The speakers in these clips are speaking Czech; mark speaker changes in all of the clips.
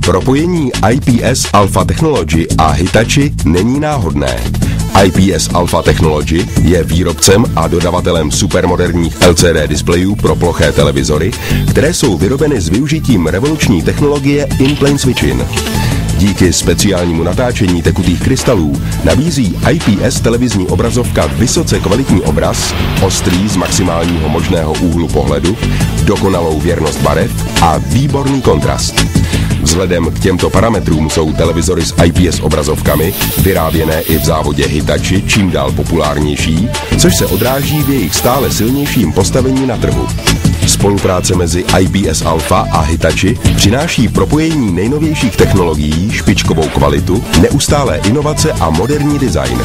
Speaker 1: Propojení IPS Alpha Technology a Hitachi není náhodné. IPS Alpha Technology je výrobcem a dodavatelem supermoderních LCD displejů pro ploché televizory, které jsou vyrobeny s využitím revoluční technologie in-plane switching. Díky speciálnímu natáčení tekutých krystalů nabízí IPS televizní obrazovka vysoce kvalitní obraz, ostrý z maximálního možného úhlu pohledu, dokonalou věrnost barev a výborný kontrast. Vzhledem k těmto parametrům jsou televizory s IPS obrazovkami, vyráběné i v závodě Hitachi, čím dál populárnější, což se odráží v jejich stále silnějším postavení na trhu. Spolupráce mezi IPS Alpha a Hitachi přináší propojení nejnovějších technologií, špičkovou kvalitu, neustálé inovace a moderní design.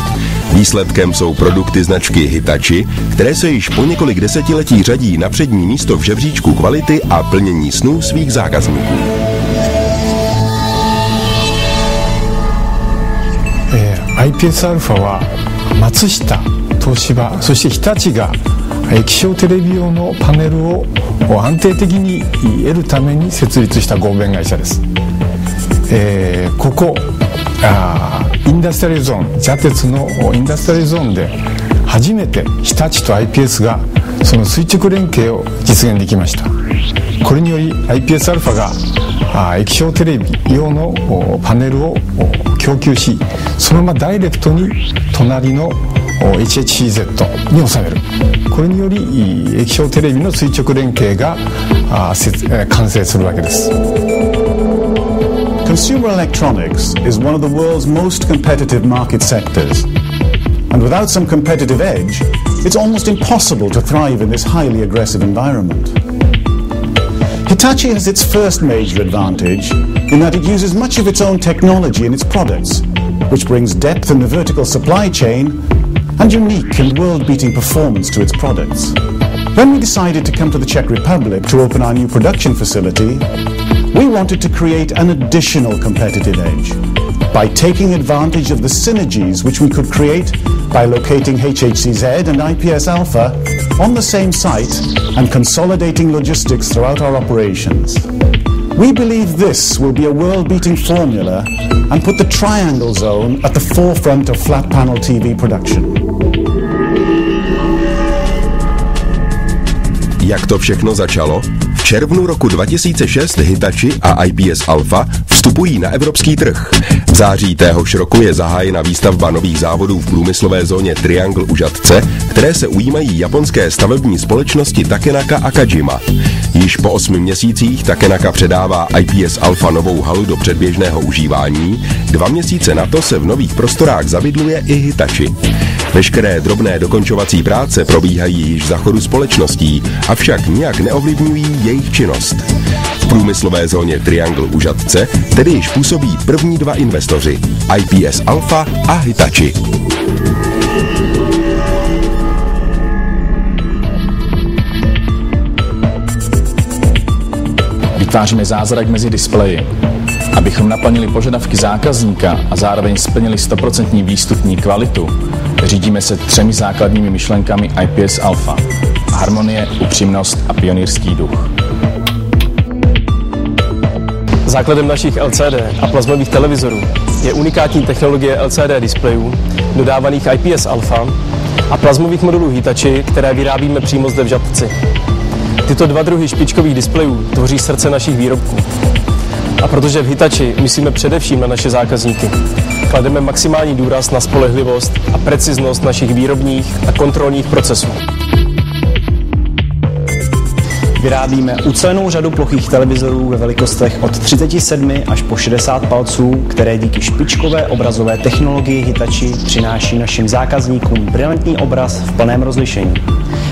Speaker 1: Výsledkem jsou produkty značky Hitachi, které se již po několik desetiletí řadí na přední místo v žebříčku kvality a plnění snů svých zákazníků.
Speaker 2: IPS アルファは松下、東芝、そして日立が液晶テレビ用のパネルを安定的に得るために設立した合弁会社です。ここインダストリアルゾーン、ジャテツのインダストリアルゾーンで初めて日立と IPS がその垂直連携を実現できました。これにより IPS アルファが液晶テレビ用のパネルを供給し、そのままダイレクトに隣の HHCZ に収める。これにより液晶テレビの垂直連携が完成するわけです。
Speaker 3: Consumer electronics is one of the world's most competitive market sectors. And without some competitive edge, it's almost impossible to thrive in this highly aggressive environment. Hitachi has its first major advantage in that it uses much of its own technology in its products, which brings depth in the vertical supply chain and unique and world-beating performance to its products. When we decided to come to the Czech Republic to open our new production facility, we wanted to create an additional competitive edge by taking advantage of the synergies which we could create by locating HHCZ and IPS Alpha on the same site and consolidating logistics throughout our operations. We believe this will be a world-beating formula and put the Triangle Zone at the forefront of flat panel TV production.
Speaker 1: Jak to všechno začalo? V červnu roku 2006 Hitachi a IPS Alpha vstupují na evropský trh. V září téhož roku je zahájena výstavba nových závodů v průmyslové zóně Triangle u Žatce, které se ujímají japonské stavební společnosti Takenaka a Kajima. Již po 8 měsících Takenaka předává IPS Alpha novou halu do předběžného užívání, 2 měsíce na to se v nových prostorách zabydluje i Hitachi. Veškeré drobné dokončovací práce probíhají již za chodu společností, avšak nijak neovlivňují jejich činnost. V průmyslové zóně Triangle u Žatce tedy již působí první 2 investoři, IPS Alpha a Hitachi.
Speaker 4: Vytváříme zázrak mezi displeji. Abychom naplnili požadavky zákazníka a zároveň splnili 100% výstupní kvalitu, řídíme se 3 základními myšlenkami IPS Alpha. Harmonie, upřímnost a pionýrský duch.
Speaker 5: Základem našich LCD a plazmových televizorů je unikátní technologie LCD displejů, dodávaných IPS Alpha a plazmových modulů Hitachi, které vyrábíme přímo zde v Žatci. Tyto 2 druhy špičkových displejů tvoří srdce našich výrobků. A protože v Hitachi myslíme především na naše zákazníky, klademe maximální důraz na spolehlivost a preciznost našich výrobních a kontrolních procesů.
Speaker 6: Vyrábíme ucelenou řadu plochých televizorů ve velikostech od 37 až po 60 palců, které díky špičkové obrazové technologii Hitachi přináší našim zákazníkům brilantní obraz v plném rozlišení.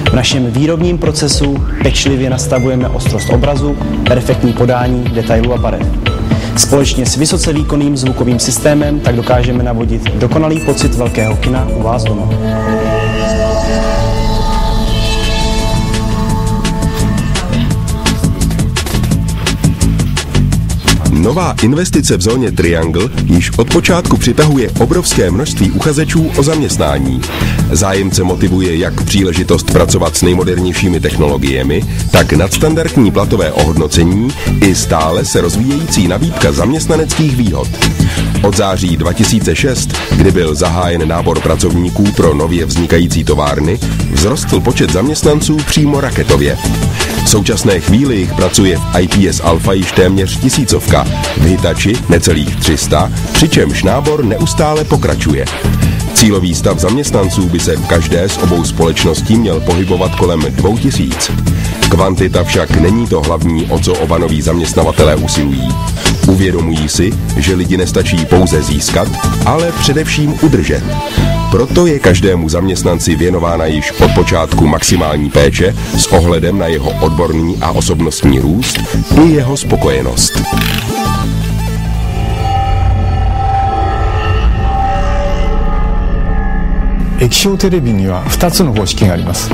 Speaker 6: V našem výrobním procesu pečlivě nastavujeme ostrost obrazu, perfektní podání detailů a barev. Společně s vysoce výkonným zvukovým systémem tak dokážeme navodit dokonalý pocit velkého kina u vás doma.
Speaker 1: Nová investice v zóně Triangle již od počátku přitahuje obrovské množství uchazečů o zaměstnání. Zájemce motivuje jak příležitost pracovat s nejmodernějšími technologiemi, tak nadstandardní platové ohodnocení i stále se rozvíjející nabídka zaměstnaneckých výhod. Od září 2006, kdy byl zahájen nábor pracovníků pro nově vznikající továrny, vzrostl počet zaměstnanců přímo raketově. V současné chvíli jich pracuje v IPS Alpha již téměř 1000, v Hitachi necelých 300, přičemž nábor neustále pokračuje. Cílový stav zaměstnanců by se v každé z obou společností měl pohybovat kolem 2000. Kvantita však není to hlavní, o co oba noví zaměstnavatelé usilují. Uvědomují si, že lidi nestačí pouze získat, ale především udržet. Proto je každému zaměstnanci věnována již od počátku maximální péče s ohledem na jeho odborný a osobnostní růst i jeho spokojenost.
Speaker 2: 液晶テレビには2つの方式があります。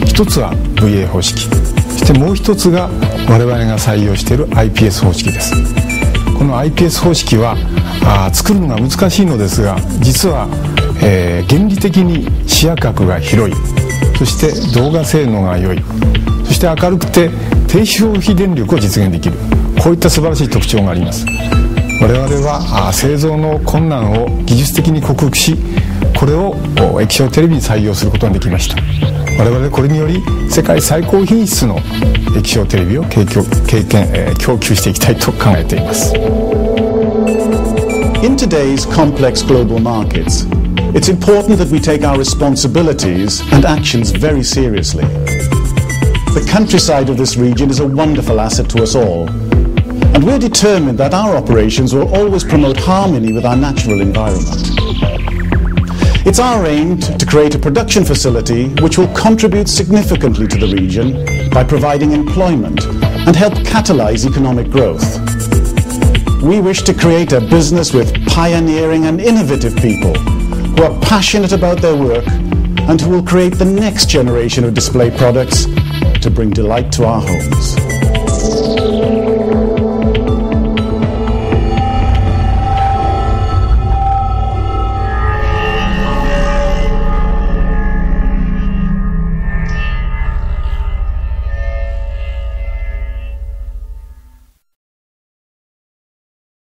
Speaker 2: 一つは VA 方式、そしてもう一つが我々が採用している IPS 方式です。この IPS 方式は作るのが難しいのですが、実は、原理的に視野角が広い、そして動画性能が良い、そして明るくて低消費電力を実現できる、こういった素晴らしい特徴があります。我々は製造の困難を技術的に克服し、これを液晶テレビに採用することができました。我々これにより世界最高品質の液晶テレビを供給していきたいと考えています。
Speaker 3: In today's complex global markets, it's important that we take our responsibilities and actions very seriously. The countryside of this region is a wonderful asset to us all, and we're determined that our operations will always promote harmony with our natural environment. It's our aim to create a production facility which will contribute significantly to the region by providing employment and help catalyze economic growth. We wish to create a business with pioneering and innovative people who are passionate about their work and who will create the next generation of display products to bring delight to our homes.